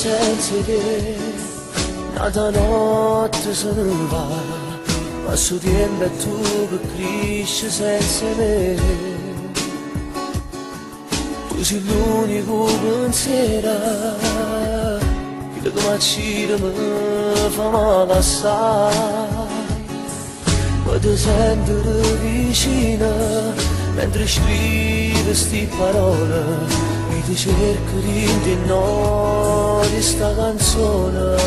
senza te, nata notte se ne va, ma su tempo è tu che cresci senza me. Tu sei l'unico pensiero, che come accide mi fa male assai, ma ti sento vicina, mentre scrivi sti parole, ti cerco di no di sta canzone,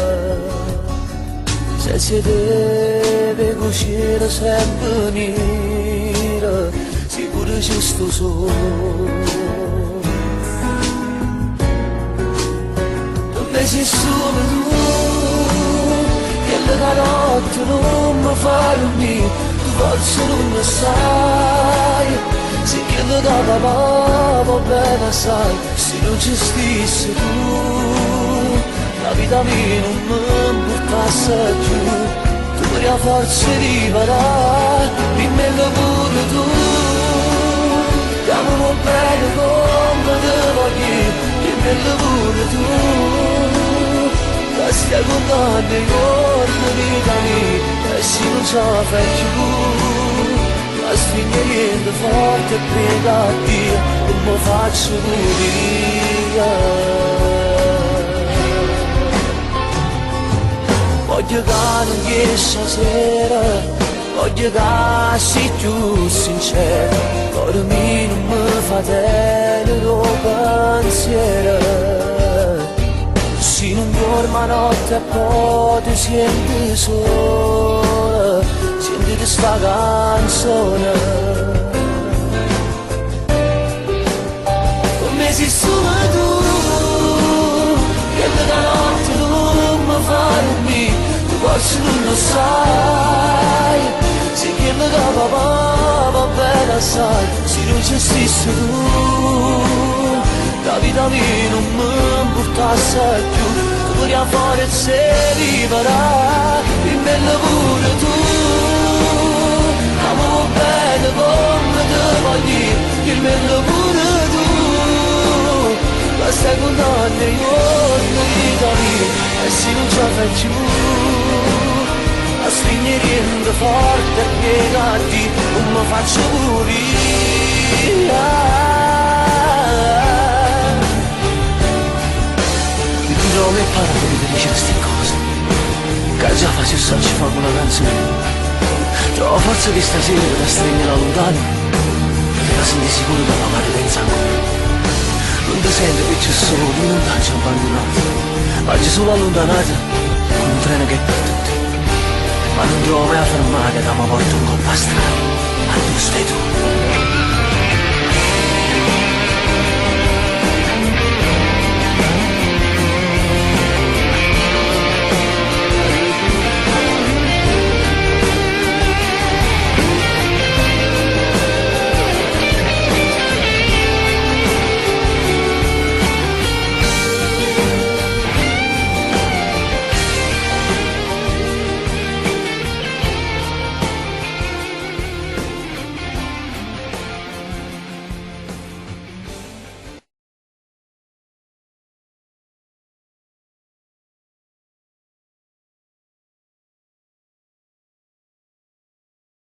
senza te vedo cielo sempre nero, sicuro ci sto solo. Per me sei solo tu, che la notte non mi fa dormire, tu forse non lo sai. Se che lo da papà va bene sai, se non ci stessi tu, la vita mia non mi portasse giù, tu hai la forza di parare, dimmelo pure tu, chiamalo bene come te voglio, dimmelo pure tu, che stai contando i giorni di vita mia, e se non ce la fai più, la stringerendo forte e prega a Dio e mi faccio via. Voglio che non riesci sera, voglio che sei più sincero, cuore mio non mi fa tenere un pensiero. Se non dormo a notte e poi ti senti sola, senti questa canzone, come sei solo tu, che la notte non mi fa dormire, tu forse non lo sai, se che la papà va bene assai, se non ci stessi tu, la vita mia non mi portasse più, tu vuoi la forza di parare, dimmelo pure tu, amo bene come te voglio, dimmelo pure tu, ma stai contando i giorni di vita mia, e se non ce la fai più, la stringerendo forte e piegati, non mi faccio pulire. Non mi pare di dire queste cose, che già fa se so ci fa una canzone, trovo forza che stasera da stringere lontano, perché la senti sicuro che la madre pensa ancora, non ti senti che c'è solo, non ti ho abbandonato, ma c'è solo allontanata, con un treno che è per tutti, ma non trovo mai a fermare che mi porta un colpo a strada, ma tu stai tu.